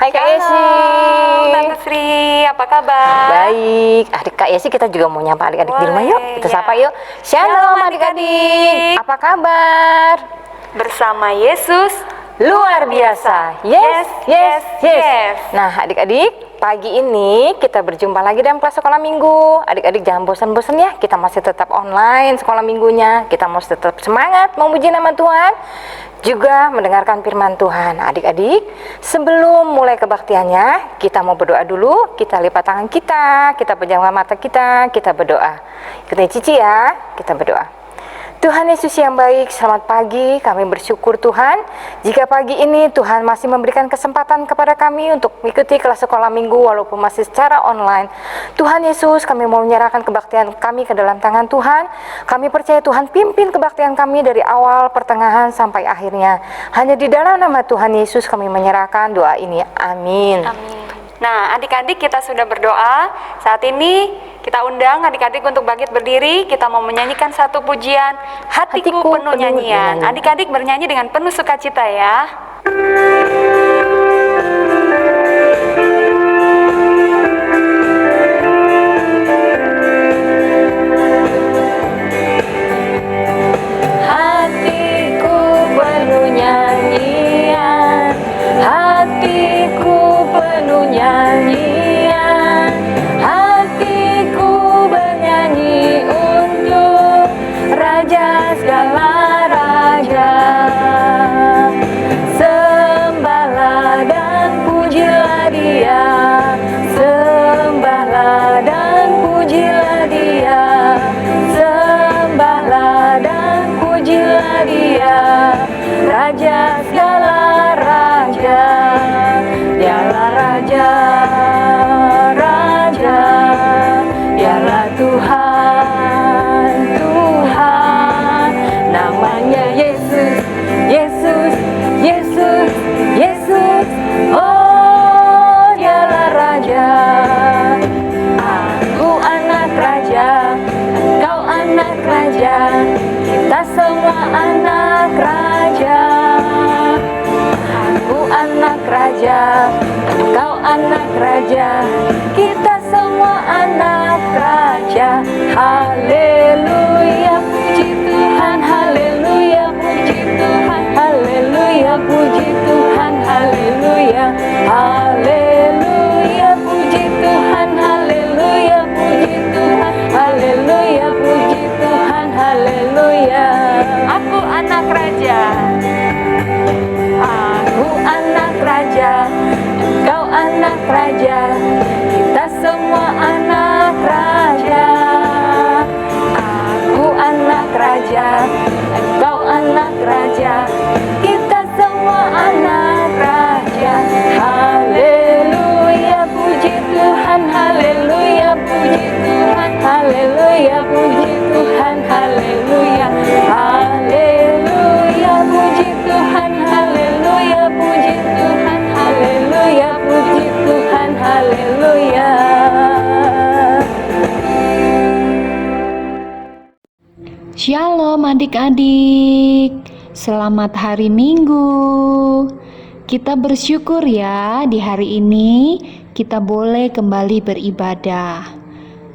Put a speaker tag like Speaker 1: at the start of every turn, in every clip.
Speaker 1: Hai Kak Yesi.
Speaker 2: Halo Tante Sri, apa kabar?
Speaker 1: Baik, adik Kak Yesi kita juga mau nyapa adik-adik di rumah yuk. Kita sapa yuk.
Speaker 2: Shalom
Speaker 1: Shalom adik-adik. Apa kabar?
Speaker 2: Bersama Yesus
Speaker 1: Luar biasa. Yes, yes, yes. Nah adik-adik, pagi ini kita berjumpa lagi dalam kelas sekolah minggu. Adik-adik jangan bosan-bosan ya, kita masih tetap online sekolah minggunya. Kita masih tetap semangat memuji nama Tuhan, juga mendengarkan firman Tuhan. Adik-adik, sebelum mulai kebaktiannya, kita mau berdoa dulu. Kita lipat tangan kita pejamkan mata kita berdoa. Kita cici ya, kita berdoa. Tuhan Yesus yang baik, selamat pagi. Kami bersyukur Tuhan, jika pagi ini Tuhan masih memberikan kesempatan kepada kami untuk mengikuti kelas sekolah minggu walaupun masih secara online. Tuhan Yesus, kami mau menyerahkan kebaktian kami ke dalam tangan Tuhan. Kami percaya Tuhan pimpin kebaktian kami dari awal, pertengahan, sampai akhirnya. Hanya di dalam nama Tuhan Yesus kami menyerahkan doa ini. Amin.
Speaker 2: Amin. Nah, adik-adik kita sudah berdoa. Saat ini kita undang adik-adik untuk bangkit berdiri. Kita mau menyanyikan satu pujian, Hatiku Penuh Nyanyian. Adik-adik bernyanyi dengan penuh sukacita ya.
Speaker 1: Hatiku penuh nyanyian, hatiku penuh nyanyian, hatiku bernyanyi untuk Raja segala raja. Sembahlah dan pujilah Dia, sembahlah dan pujilah Dia, sembahlah dan pujilah Dia, Raja segala raja. Dialah Raja, Raja, Dialah Tuhan, Tuhan. Namanya Yesus, Yesus, Yesus, Yesus. Oh, Dialah Raja. Aku anak raja, engkau anak raja, kita semua anak raja. Aku anak raja, engkau anak raja, kita semua anak raja. Haleluya, puji Tuhan, haleluya, puji Tuhan, haleluya, puji Tuhan, haleluya, haleluya, puji Tuhan, haleluya, puji Tuhan, haleluya, puji Tuhan, haleluya.
Speaker 2: Aku anak raja.
Speaker 1: Aku anak raja, engkau anak raja, kita semua anak raja. Aku anak raja, engkau anak raja, kita semua anak raja. Haleluya, puji Tuhan, haleluya, puji Tuhan, haleluya, puji Tuhan, haleluya, haleluya, puji Tuhan, haleluya, puji Tuhan, haleluya, puji Tuhan, haleluya.
Speaker 3: Shalom adik-adik, selamat hari Minggu. Kita bersyukur ya di hari ini kita boleh kembali beribadah.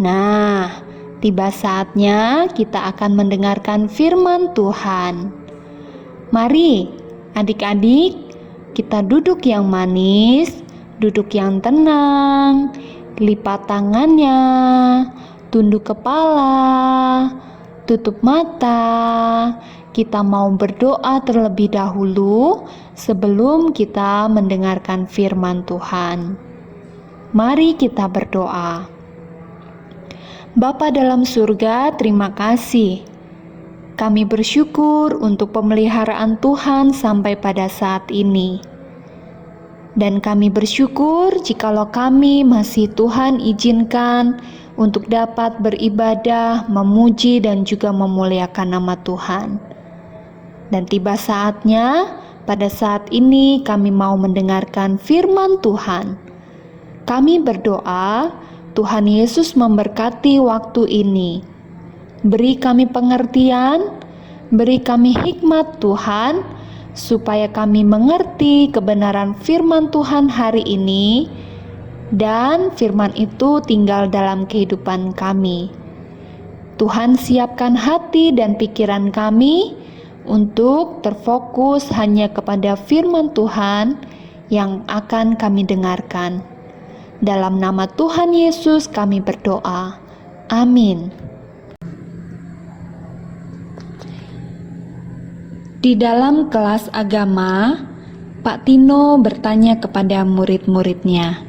Speaker 3: Nah, tiba saatnya kita akan mendengarkan firman Tuhan. Mari adik-adik, kita duduk yang manis, duduk yang tenang, lipat tangannya, tunduk kepala, tutup mata. Kita mau berdoa terlebih dahulu sebelum kita mendengarkan firman Tuhan. Mari kita berdoa. Bapa dalam surga, terima kasih. Kami bersyukur untuk pemeliharaan Tuhan sampai pada saat ini. Dan kami bersyukur jikalau kami masih Tuhan izinkan untuk dapat beribadah, memuji dan juga memuliakan nama Tuhan. Dan tiba saatnya, pada saat ini kami mau mendengarkan firman Tuhan. Kami berdoa, Tuhan Yesus memberkati waktu ini. Beri kami pengertian, beri kami hikmat Tuhan, supaya kami mengerti kebenaran firman Tuhan hari ini, dan firman itu tinggal dalam kehidupan kami. Tuhan, siapkan hati dan pikiran kami untuk terfokus hanya kepada firman Tuhan yang akan kami dengarkan. Dalam nama Tuhan Yesus kami berdoa. Amin. Di dalam kelas agama, Pak Tino bertanya kepada murid-muridnya,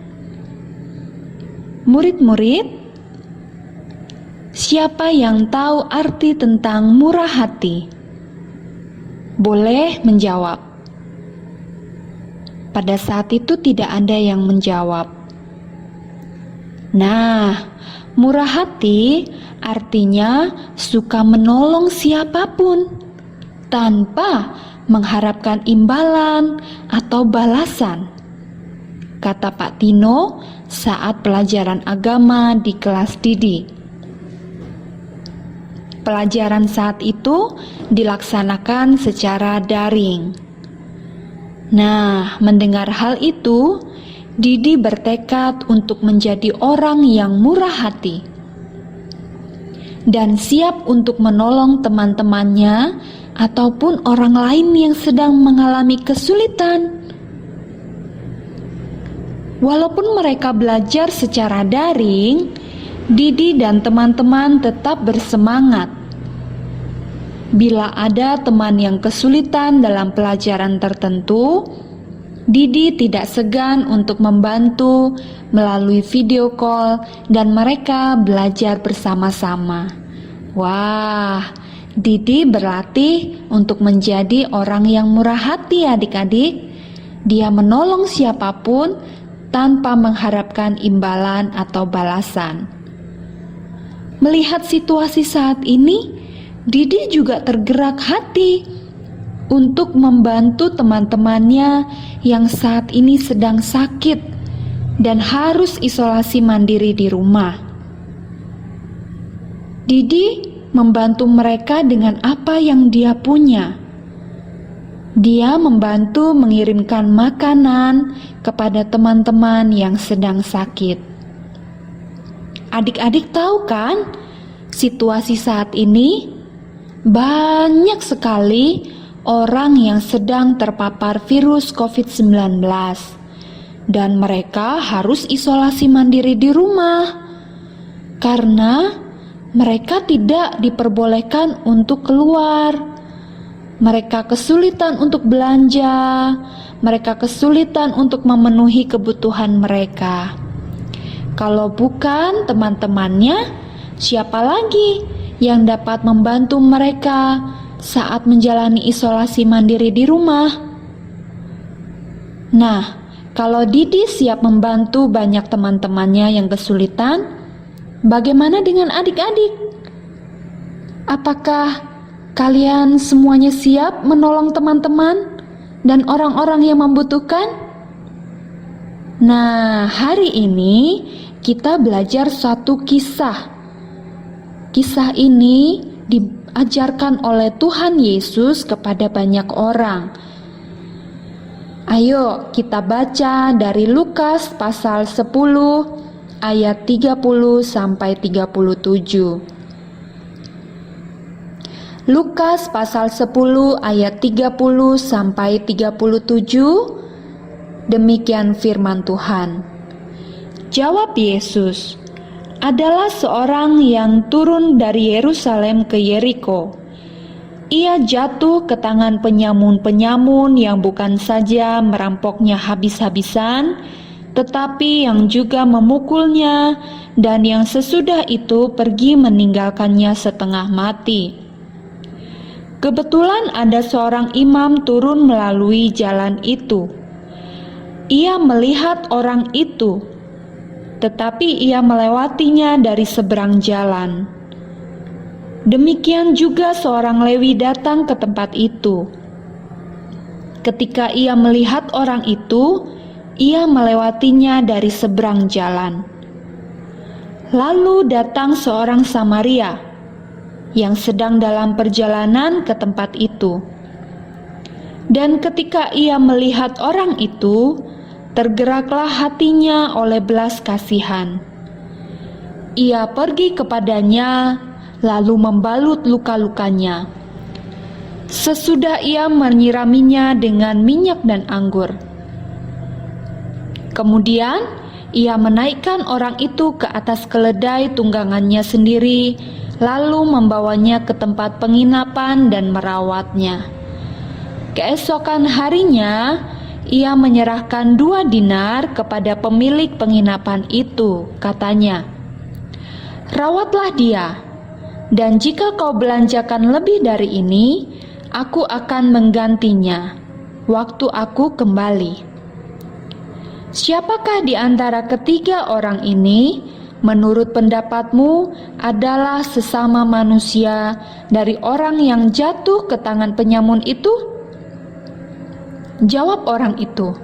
Speaker 3: "Murid-murid, siapa yang tahu arti tentang murah hati? Boleh menjawab." Pada saat itu tidak ada yang menjawab. Nah, murah hati artinya suka menolong siapapun tanpa mengharapkan imbalan atau balasan, kata Pak Tino saat pelajaran agama di kelas Didi. Pelajaran saat itu dilaksanakan secara daring. Nah, mendengar hal itu, Didi bertekad untuk menjadi orang yang murah hati dan siap untuk menolong teman-temannya ataupun orang lain yang sedang mengalami kesulitan. Walaupun mereka belajar secara daring, Didi dan teman-teman tetap bersemangat. Bila ada teman yang kesulitan dalam pelajaran tertentu, Didi tidak segan untuk membantu melalui video call dan mereka belajar bersama-sama. Wah, Didi berlatih untuk menjadi orang yang murah hati, adik-adik. Dia menolong siapapun tanpa mengharapkan imbalan atau balasan. Melihat situasi saat ini, Didi juga tergerak hati untuk membantu teman-temannya yang saat ini sedang sakit dan harus isolasi mandiri di rumah. Didi membantu mereka dengan apa yang dia punya. Dia membantu mengirimkan makanan kepada teman-teman yang sedang sakit. Adik-adik tahu kan, situasi saat ini banyak sekali orang yang sedang terpapar virus COVID-19 dan mereka harus isolasi mandiri di rumah karena mereka tidak diperbolehkan untuk keluar. Mereka kesulitan untuk belanja, mereka kesulitan untuk memenuhi kebutuhan mereka. Kalau bukan teman-temannya, siapa lagi yang dapat membantu mereka saat menjalani isolasi mandiri di rumah? Nah, kalau Didi siap membantu banyak teman-temannya yang kesulitan, bagaimana dengan adik-adik? Apakah kalian semuanya siap menolong teman-teman dan orang-orang yang membutuhkan? Nah, hari ini kita belajar suatu kisah. Kisah ini diajarkan oleh Tuhan Yesus kepada banyak orang. Ayo kita baca dari Lukas pasal 10 ayat 30 sampai 37. Lukas pasal 10 ayat 30 sampai 37. Demikian firman Tuhan. Jawab Yesus, "Adalah seorang yang turun dari Yerusalem ke Yeriko. Ia jatuh ke tangan penyamun-penyamun yang bukan saja merampoknya habis-habisan, tetapi yang juga memukulnya dan yang sesudah itu pergi meninggalkannya setengah mati. Kebetulan ada seorang imam turun melalui jalan itu. Ia melihat orang itu, tetapi ia melewatinya dari seberang jalan. Demikian juga seorang Lewi datang ke tempat itu. Ketika ia melihat orang itu, ia melewatinya dari seberang jalan. Lalu datang seorang Samaria yang sedang dalam perjalanan ke tempat itu. Dan ketika ia melihat orang itu, tergeraklah hatinya oleh belas kasihan. Ia pergi kepadanya, lalu membalut luka-lukanya. Sesudah ia menyiraminya dengan minyak dan anggur. Kemudian ia menaikkan orang itu ke atas keledai tunggangannya sendiri, lalu membawanya ke tempat penginapan dan merawatnya. Keesokan harinya, ia menyerahkan 2 dinar kepada pemilik penginapan itu. Katanya, "Rawatlah dia, dan jika kau belanjakan lebih dari ini, aku akan menggantinya waktu aku kembali." Siapakah di antara ketiga orang ini, menurut pendapatmu, adalah sesama manusia dari orang yang jatuh ke tangan penyamun itu? Jawab orang itu,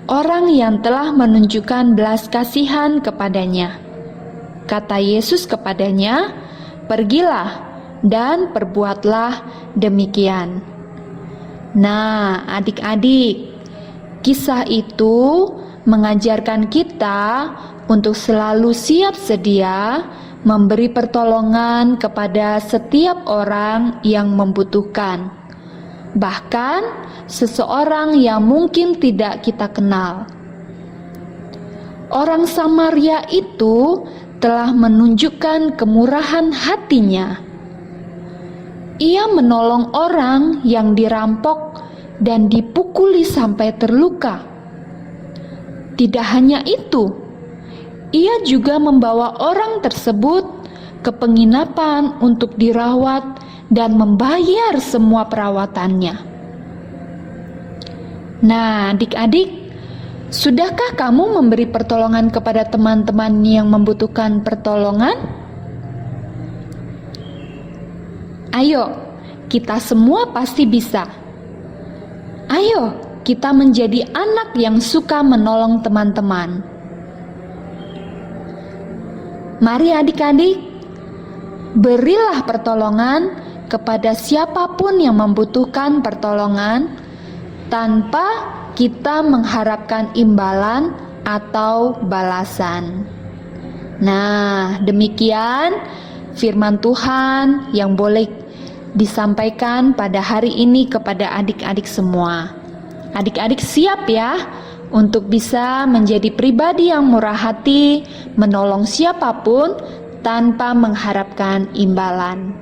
Speaker 3: "Orang yang telah menunjukkan belas kasihan kepadanya." Kata Yesus kepadanya, "Pergilah dan perbuatlah demikian." Nah, adik-adik, kisah itu mengajarkan kita untuk selalu siap sedia memberi pertolongan kepada setiap orang yang membutuhkan, bahkan seseorang yang mungkin tidak kita kenal. Orang Samaria itu telah menunjukkan kemurahan hatinya. Ia menolong orang yang dirampok dan dipukuli sampai terluka. Tidak hanya itu, ia juga membawa orang tersebut ke penginapan untuk dirawat dan membayar semua perawatannya. Nah, adik-adik, sudahkah kamu memberi pertolongan kepada teman-teman yang membutuhkan pertolongan? Ayo, kita semua pasti bisa. Ayo, kita menjadi anak yang suka menolong teman-teman. Mari adik-adik, berilah pertolongan kepada siapapun yang membutuhkan pertolongan tanpa kita mengharapkan imbalan atau balasan. Nah, demikian firman Tuhan yang boleh disampaikan pada hari ini kepada adik-adik semua. Adik-adik siap ya untuk bisa menjadi pribadi yang murah hati, menolong siapapun tanpa mengharapkan imbalan.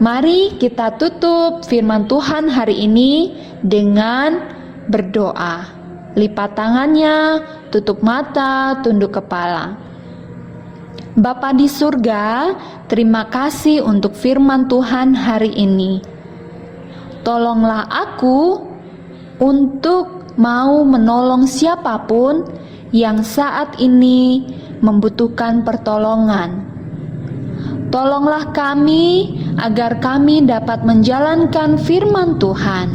Speaker 3: Mari kita tutup firman Tuhan hari ini dengan berdoa. Lipat tangannya, tutup mata, tunduk kepala. Bapa di surga, terima kasih untuk firman Tuhan hari ini. Tolonglah aku untuk mau menolong siapapun yang saat ini membutuhkan pertolongan. Tolonglah kami agar kami dapat menjalankan firman Tuhan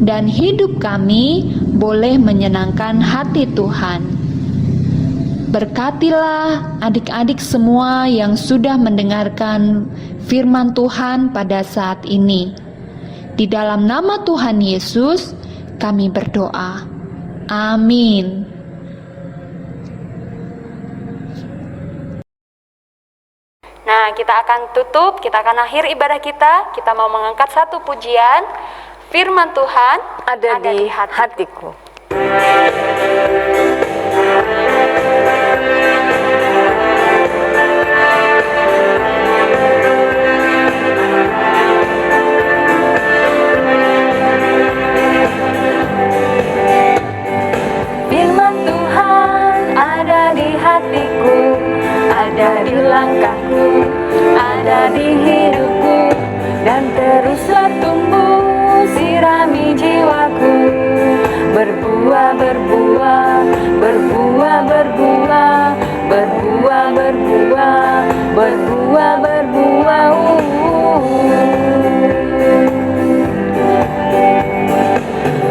Speaker 3: dan hidup kami boleh menyenangkan hati Tuhan. Berkatilah adik-adik semua yang sudah mendengarkan firman Tuhan pada saat ini. Di dalam nama Tuhan Yesus, kami berdoa. Amin.
Speaker 2: Nah, kita akan tutup, kita akan akhir ibadah kita. Kita mau mengangkat satu pujian. Firman Tuhan
Speaker 1: ada di hatiku.
Speaker 2: Ada di langkahku, ada di hidupku, dan teruslah tumbuh, sirami jiwaku. Berbuah, berbuah, berbuah, berbuah, berbuah, berbuah, berbuah, berbuah.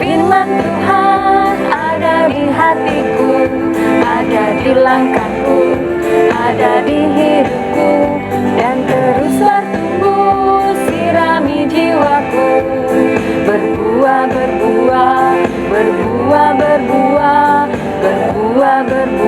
Speaker 2: Firman Tuhan ada di hatiku, ada di langkahku, ada di hidupku, dan teruslah tumbuh, sirami jiwaku.
Speaker 1: berbuah, berbuah, berbuah, berbuah.